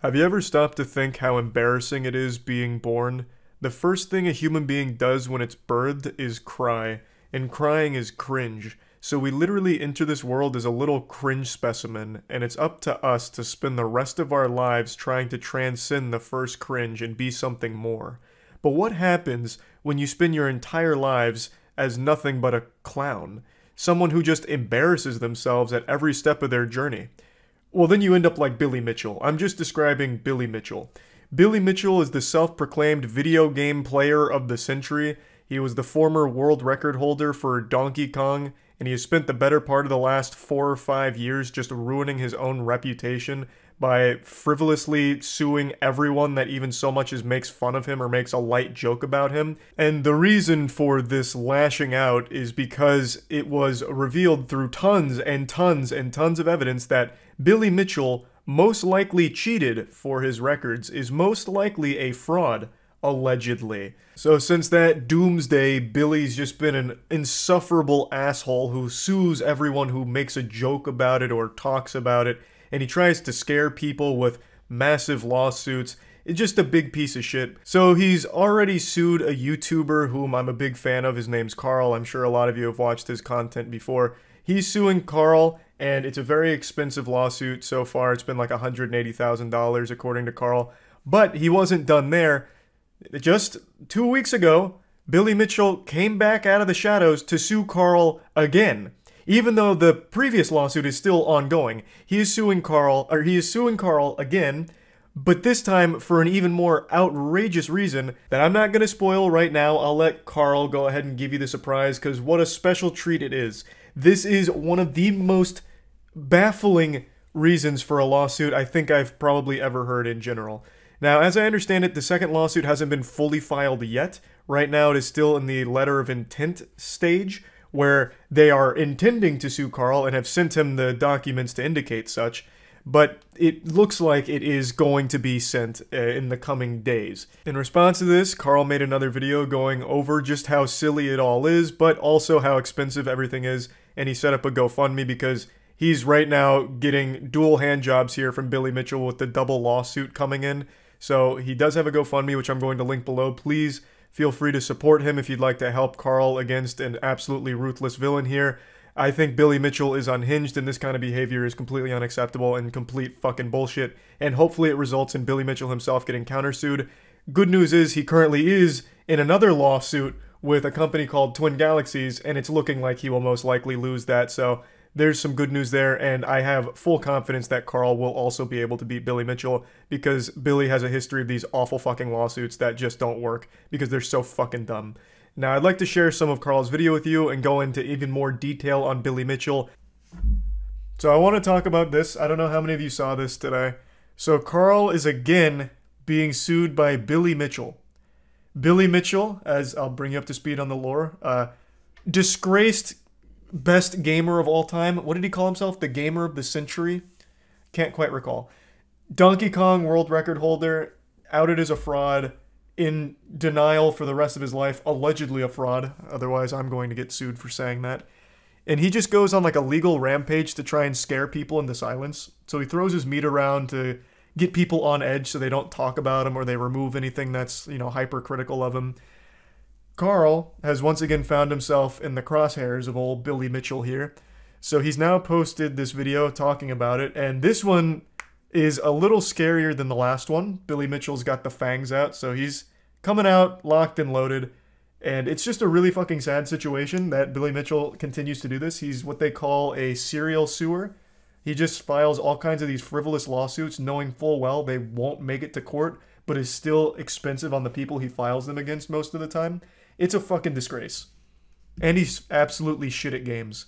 Have you ever stopped to think how embarrassing it is being born? The first thing a human being does when it's birthed is cry, and crying is cringe. So we literally enter this world as a little cringe specimen, and it's up to us to spend the rest of our lives trying to transcend the first cringe and be something more. But what happens when you spend your entire lives as nothing but a clown? Someone who just embarrasses themselves at every step of their journey. Well, then you end up like Billy Mitchell. I'm just describing Billy Mitchell. Billy Mitchell is the self-proclaimed video game player of the century. He was the former world record holder for Donkey Kong, and he has spent the better part of the last 4 or 5 years just ruining his own reputation by frivolously suing everyone that even so much as makes fun of him or makes a light joke about him. And the reason for this lashing out is because it was revealed through tons and tons and tons of evidence that Billy Mitchell most likely cheated for his records, is most likely a fraud, allegedly. So since that doomsday, Billy's just been an insufferable asshole who sues everyone who makes a joke about it or talks about it, and he tries to scare people with massive lawsuits. It's just a big piece of shit. So he's already sued a YouTuber whom I'm a big fan of. His name's Carl. I'm sure a lot of you have watched his content before. He's suing Carl, and it's a very expensive lawsuit so far. It's been like $180,000 according to Carl. But he wasn't done there. Just 2 weeks ago, Billy Mitchell came back out of the shadows to sue Carl again. Even though the previous lawsuit is still ongoing, he is suing Carl again, but this time for an even more outrageous reason that I'm not going to spoil right now. I'll let Carl go ahead and give you the surprise, because what a special treat it is. This is one of the most baffling reasons for a lawsuit I think I've probably ever heard in general. Now, as I understand it, the second lawsuit hasn't been fully filed yet. Right now it is still in the letter of intent stage, where they are intending to sue Carl and have sent him the documents to indicate such, but it looks like it is going to be sent in the coming days. In response to this, Carl made another video going over just how silly it all is, but also how expensive everything is, and he set up a GoFundMe because he's right now getting dual hand jobs here from Billy Mitchell with the double lawsuit coming in. So he does have a GoFundMe, which I'm going to link below. Please feel free to support him if you'd like to help Carl against an absolutely ruthless villain here. I think Billy Mitchell is unhinged, and this kind of behavior is completely unacceptable and complete fucking bullshit. And hopefully it results in Billy Mitchell himself getting countersued. Good news is he currently is in another lawsuit with a company called Twin Galaxies, and it's looking like he will most likely lose that. So there's some good news there, and I have full confidence that Carl will also be able to beat Billy Mitchell, because Billy has a history of these awful fucking lawsuits that just don't work because they're so fucking dumb. Now, I'd like to share some of Carl's video with you and go into even more detail on Billy Mitchell. So I want to talk about this. I don't know how many of you saw this today. So Carl is again being sued by Billy Mitchell. Billy Mitchell, as I'll bring you up to speed on the lore, disgraced best gamer of all time. What did he call himself? The gamer of the century? Can't quite recall. Donkey Kong world record holder, outed as a fraud, in denial for the rest of his life, allegedly a fraud. Otherwise, I'm going to get sued for saying that. And he just goes on like a legal rampage to try and scare people into silence. So he throws his meat around to get people on edge so they don't talk about him or they remove anything that's, you know, hypercritical of him. Carl has once again found himself in the crosshairs of old Billy Mitchell here. So he's now posted this video talking about it, and this one is a little scarier than the last one. Billy Mitchell's got the fangs out, so he's coming out locked and loaded, and it's just a really fucking sad situation that Billy Mitchell continues to do this. He's what they call a serial suer. He just files all kinds of these frivolous lawsuits knowing full well they won't make it to court, but is still expensive on the people he files them against most of the time. It's a fucking disgrace. And he's absolutely shit at games.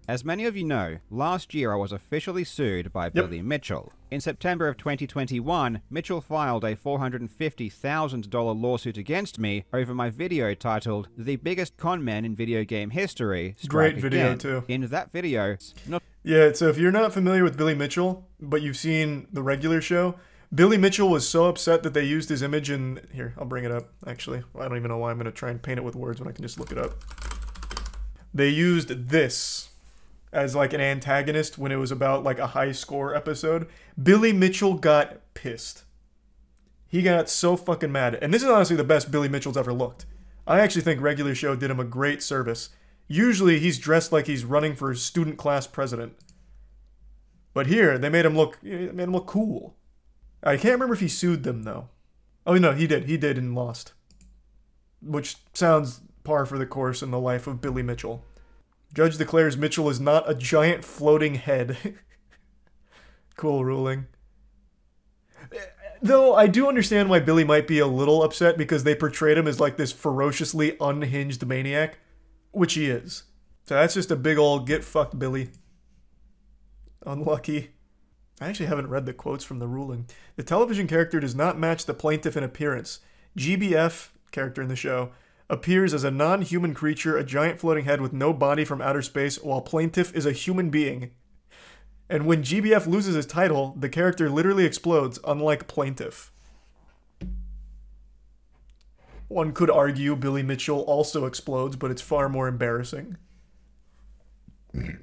As many of you know, last year I was officially sued by Billy Mitchell. In September of 2021, Mitchell filed a $450,000 lawsuit against me over my video titled "The Biggest Con Man in Video Game History." Great video too. In that video, yeah, so if you're not familiar with Billy Mitchell, but you've seen the regular show, Billy Mitchell was so upset that they used his image in... Here, I'll bring it up, actually. I don't even know why I'm going to try and paint it with words when I can just look it up. They used this as like an antagonist when it was about like a high score episode, Billy Mitchell got pissed. He got so fucking mad. And this is honestly the best Billy Mitchell's ever looked. I actually think regular show did him a great service. Usually he's dressed like he's running for student class president. But here, they made him look cool. I can't remember if he sued them though. Oh no, he did. He did and lost. Which sounds par for the course in the life of Billy Mitchell. Judge declares Mitchell is not a giant floating head. Cool ruling. Though I do understand why Billy might be a little upset because they portrayed him as like this ferociously unhinged maniac, which he is. So that's just a big old get fucked Billy. Unlucky. I actually haven't read the quotes from the ruling. The television character does not match the plaintiff in appearance. GBF, character in the show, appears as a non-human creature, a giant floating head with no body from outer space, while plaintiff is a human being. And when GBF loses his title, the character literally explodes, unlike plaintiff. One could argue Billy Mitchell also explodes, but it's far more embarrassing.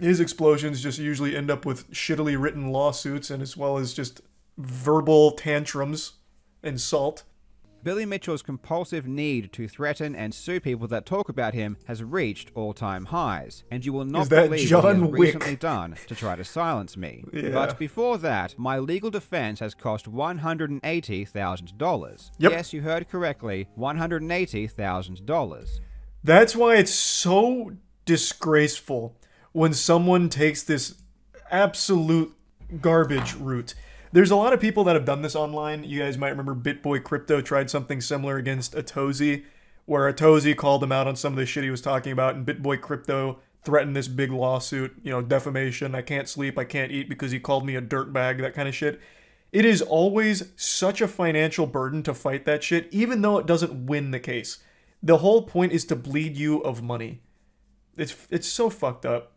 His explosions just usually end up with shittily written lawsuits and as well as just verbal tantrums and salt. Billy Mitchell's compulsive need to threaten and sue people that talk about him has reached all-time highs, and you will not believe what he has recently done to try to silence me. Yeah. But before that, my legal defense has cost $180,000. Yep. Yes, you heard correctly, $180,000. That's why it's so disgraceful when someone takes this absolute garbage route. There's a lot of people that have done this online. You guys might remember BitBoy Crypto tried something similar against Atozy, where Atozy called him out on some of the shit he was talking about, and BitBoy Crypto threatened this big lawsuit, you know, defamation, I can't sleep, I can't eat because he called me a dirtbag, that kind of shit. It is always such a financial burden to fight that shit, even though it doesn't win the case. The whole point is to bleed you of money. It's so fucked up.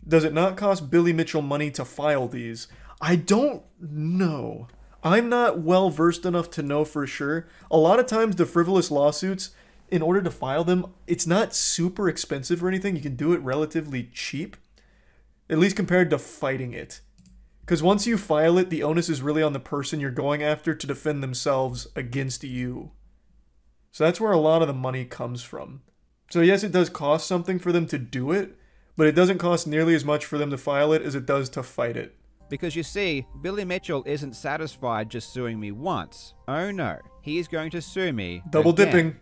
Does it not cost Billy Mitchell money to file these? I don't know. I'm not well versed enough to know for sure. A lot of times the frivolous lawsuits, in order to file them, it's not super expensive or anything. You can do it relatively cheap, at least compared to fighting it. Because once you file it, the onus is really on the person you're going after to defend themselves against you. So that's where a lot of the money comes from. So yes, it does cost something for them to do it, but it doesn't cost nearly as much for them to file it as it does to fight it. Because you see, Billy Mitchell isn't satisfied just suing me once. Oh no, he is going to sue me Double again. dipping.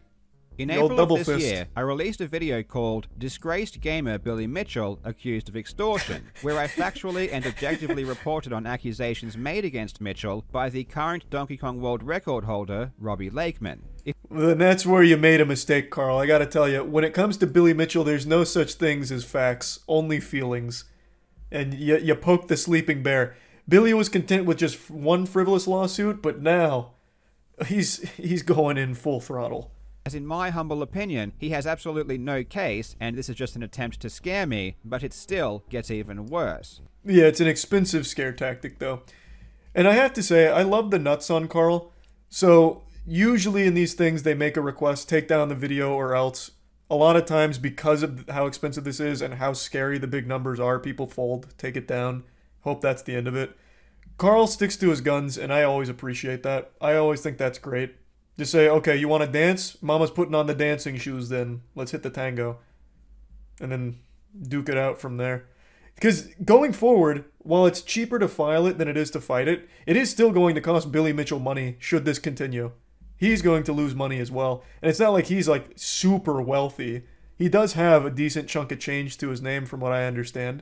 In The old April of double this fist. year, I released a video called Disgraced Gamer Billy Mitchell Accused of Extortion, where I factually and objectively reported on accusations made against Mitchell by the current Donkey Kong World Record holder, Robbie Lakeman. Then that's where you made a mistake, Carl. I gotta tell you, when it comes to Billy Mitchell, there's no such things as facts, only feelings. And you poke the sleeping bear. Billy was content with just one frivolous lawsuit, but now he's going in full throttle. As in my humble opinion, he has absolutely no case, and this is just an attempt to scare me, but it still gets even worse. Yeah, it's an expensive scare tactic, though. And I have to say, I love the nuts on Carl. So, usually in these things, they make a request, take down the video or else. A lot of times, because of how expensive this is and how scary the big numbers are, people fold, take it down. Hope that's the end of it. Carl sticks to his guns, and I always appreciate that. I always think that's great. Just say, okay, you want to dance? Mama's putting on the dancing shoes then. Let's hit the tango. And then duke it out from there. Because going forward, while it's cheaper to file it than it is to fight it, it is still going to cost Billy Mitchell money should this continue. He's going to lose money as well. And it's not like he's like super wealthy. He does have a decent chunk of change to his name from what I understand.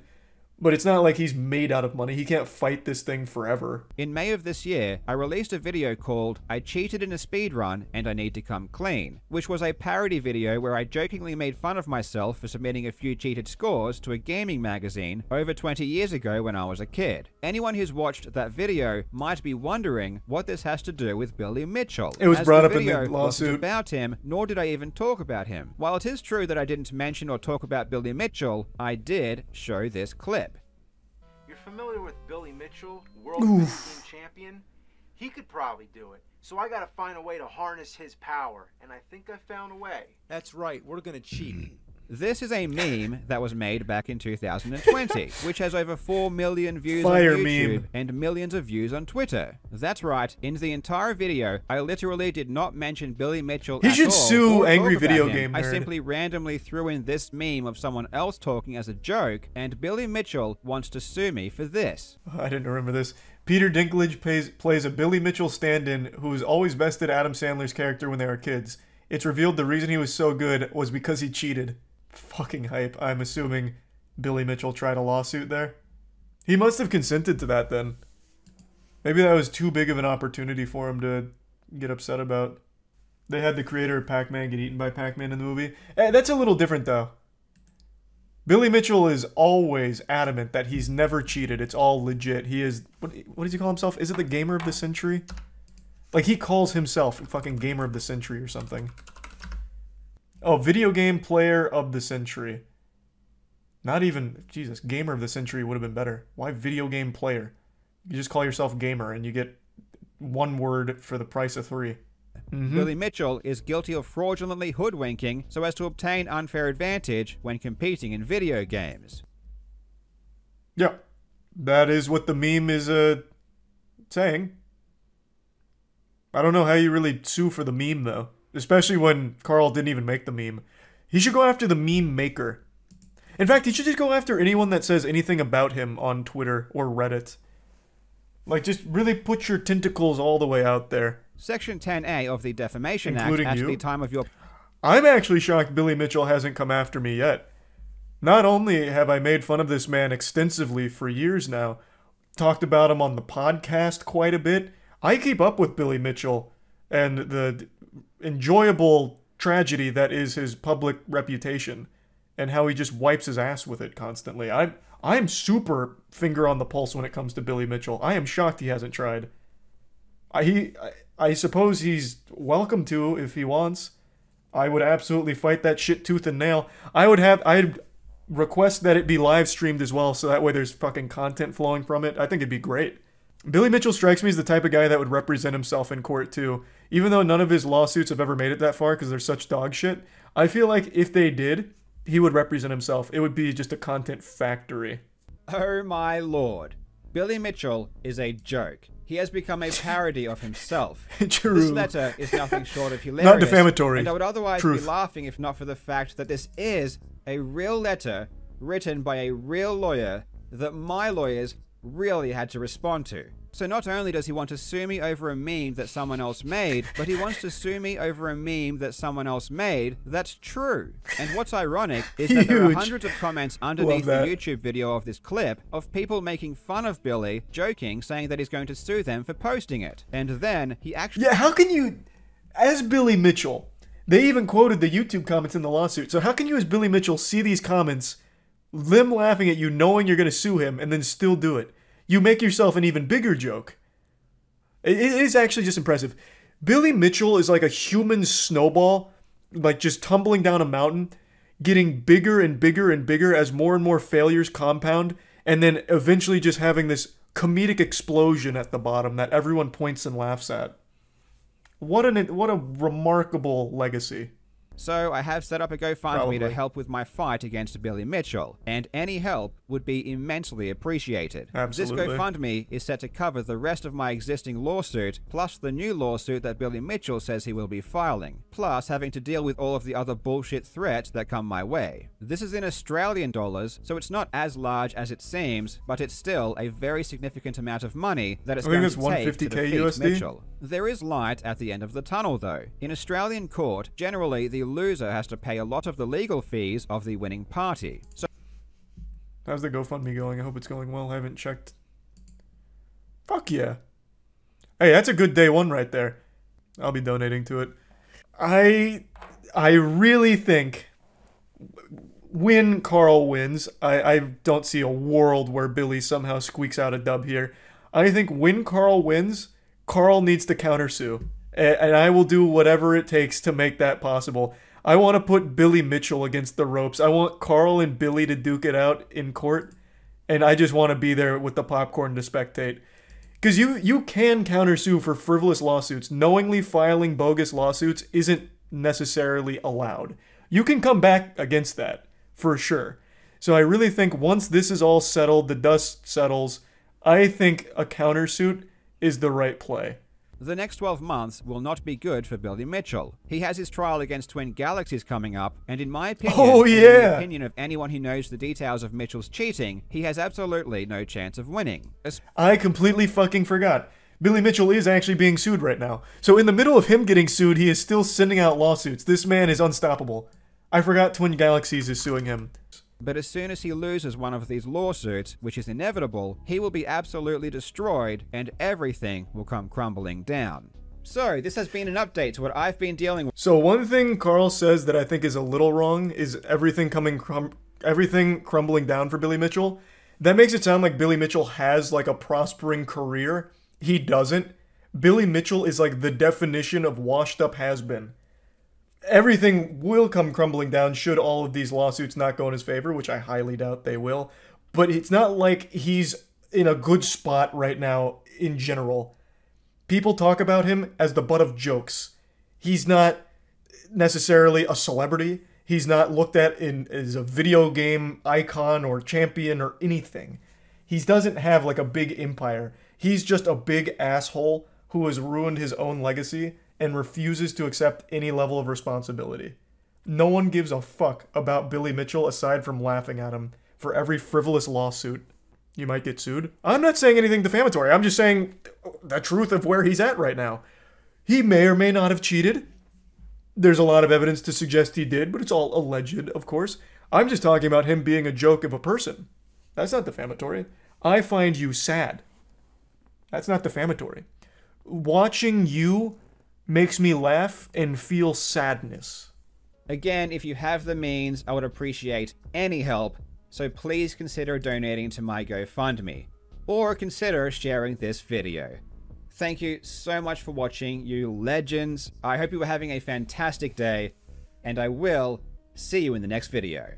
But it's not like he's made out of money. He can't fight this thing forever. In May of this year, I released a video called I Cheated in a Speedrun and I Need to Come Clean, which was a parody video where I jokingly made fun of myself for submitting a few cheated scores to a gaming magazine over 20 years ago when I was a kid. Anyone who's watched that video might be wondering what this has to do with Billy Mitchell. It was as brought the up in the video lawsuit. wasn't about him, nor did I even talk about him. While it is true that I didn't mention or talk about Billy Mitchell, I did show this clip. You're familiar with Billy Mitchell, world video game champion? He could probably do it. So I gotta find a way to harness his power, and I think I found a way. That's right, we're gonna cheat. This is a meme that was made back in 2020, which has over 4 million views Fire on YouTube meme. and millions of views on Twitter. That's right, in the entire video, I literally did not mention Billy Mitchell He at should all sue or Angry talk about Video him. Game I Nerd. simply randomly threw in this meme of someone else talking as a joke, and Billy Mitchell wants to sue me for this. I didn't remember this. Peter Dinklage plays a Billy Mitchell stand-in who has always bested Adam Sandler's character when they were kids. It's revealed the reason he was so good was because he cheated. Fucking hype. I'm assuming Billy Mitchell tried a lawsuit there. He must have consented to that then. Maybe that was too big of an opportunity for him to get upset about. They had the creator of Pac-Man get eaten by Pac-Man in the movie. That's a little different though. Billy Mitchell is always adamant that he's never cheated. It's all legit. He is... What does he call himself? Is it the Gamer of the Century? Like, he calls himself fucking Gamer of the Century or something. Oh, Video Game Player of the Century. Not even... Jesus, Gamer of the Century would have been better. Why Video Game Player? You just call yourself Gamer and you get one word for the price of 3. Billy Mitchell is guilty of fraudulently hoodwinking so as to obtain unfair advantage when competing in video games. Yeah. That is what the meme is saying. I don't know how you really sue for the meme, though. Especially when Carl didn't even make the meme. He should go after the meme maker. In fact, he should just go after anyone that says anything about him on Twitter or Reddit. Like, just really put your tentacles all the way out there. Section 10A of the Defamation Including Act at you? the time of your... I'm actually shocked Billy Mitchell hasn't come after me yet. Not only have I made fun of this man extensively for years now, talked about him on the podcast quite a bit, I keep up with Billy Mitchell and the enjoyable tragedy that is his public reputation and how he just wipes his ass with it constantly. I'm super finger on the pulse when it comes to Billy Mitchell. I am shocked he hasn't tried. I suppose he's welcome to if he wants. I would absolutely fight that shit tooth and nail. I'd request that it be live streamed as well, so that way there's fucking content flowing from it. I think it'd be great. Billy Mitchell strikes me as the type of guy that would represent himself in court too. Even though none of his lawsuits have ever made it that far because they're such dog shit, I feel like if they did, he would represent himself. It would be just a content factory. Oh my lord. Billy Mitchell is a joke. He has become a parody of himself. True. This letter is nothing short of hilarious. Not defamatory. And I would otherwise Truth. be laughing if not for the fact that this is a real letter written by a real lawyer that my lawyers really had to respond to. So not only does he want to sue me over a meme that someone else made, but he wants to sue me over a meme that someone else made that's true. And what's ironic is that there are Huge. hundreds of comments underneath the that. YouTube video of this clip of people making fun of Billy, joking, saying that he's going to sue them for posting it. And then he actually... Yeah, how can you, as Billy Mitchell, they even quoted the YouTube comments in the lawsuit, so how can you as Billy Mitchell see these comments, them laughing at you knowing you're going to sue him, and then still do it? You make yourself an even bigger joke. It is actually just impressive. Billy Mitchell is like a human snowball, like just tumbling down a mountain, getting bigger and bigger and bigger as more and more failures compound, and then eventually just having this comedic explosion at the bottom that everyone points and laughs at. What a remarkable legacy. So I have set up a GoFundMe Probably. to help with my fight against Billy Mitchell, and any help would be immensely appreciated. Absolutely. This GoFundMe is set to cover the rest of my existing lawsuit, plus the new lawsuit that Billy Mitchell says he will be filing, plus having to deal with all of the other bullshit threats that come my way. This is in Australian dollars, so it's not as large as it seems, but it's still a very significant amount of money that it's I think going it's to take to 150K defeat USD. Mitchell. There is light at the end of the tunnel, though. In Australian court, generally the loser has to pay a lot of the legal fees of the winning party. So How's the GoFundMe going? I hope it's going well. I haven't checked. Fuck yeah. Hey, that's a good day one right there. I'll be donating to it. I really think when Carl wins, I don't see a world where Billy somehow squeaks out a dub here. I think when Carl wins, Carl needs to countersue. And I will do whatever it takes to make that possible. I want to put Billy Mitchell against the ropes. I want Carl and Billy to duke it out in court. And I just want to be there with the popcorn to spectate. Because you can countersue for frivolous lawsuits. Knowingly filing bogus lawsuits isn't necessarily allowed. You can come back against that, for sure. So I really think once this is all settled, the dust settles, I think a countersuit is the right play. The next 12 months will not be good for Billy Mitchell. He has his trial against Twin Galaxies coming up, and in my opinion, oh, yeah. and in the opinion of anyone who knows the details of Mitchell's cheating, he has absolutely no chance of winning. I completely fucking forgot. Billy Mitchell is actually being sued right now. So in the middle of him getting sued, he is still sending out lawsuits. This man is unstoppable. I forgot Twin Galaxies is suing him. But as soon as he loses one of these lawsuits, which is inevitable, he will be absolutely destroyed and everything will come crumbling down. So, this has been an update to what I've been dealing with. So one thing Carl says that I think is a little wrong is everything crumbling down for Billy Mitchell. That makes it sound like Billy Mitchell has like a prospering career. He doesn't. Billy Mitchell is like the definition of washed up has-been. Everything will come crumbling down should all of these lawsuits not go in his favor, which I highly doubt they will. But it's not like he's in a good spot right now in general. People talk about him as the butt of jokes. He's not necessarily a celebrity. He's not looked at as a video game icon or champion or anything. He doesn't have like a big empire. He's just a big asshole who has ruined his own legacy and refuses to accept any level of responsibility. No one gives a fuck about Billy Mitchell aside from laughing at him for every frivolous lawsuit. You might get sued. I'm not saying anything defamatory. I'm just saying the truth of where he's at right now. He may or may not have cheated. There's a lot of evidence to suggest he did, but it's all alleged, of course. I'm just talking about him being a joke of a person. That's not defamatory. I find you sad. That's not defamatory. Watching you makes me laugh and feel sadness. Again, if you have the means, I would appreciate any help, so please consider donating to my GoFundMe, or consider sharing this video. Thank you so much for watching, you legends. I hope you were having a fantastic day, and I will see you in the next video.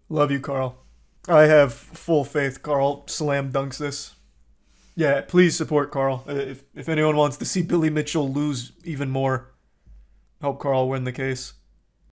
Love you, Carl. I have full faith Carl slam dunks this. Yeah, please support Carl. If anyone wants to see Billy Mitchell lose even more, help Carl win the case.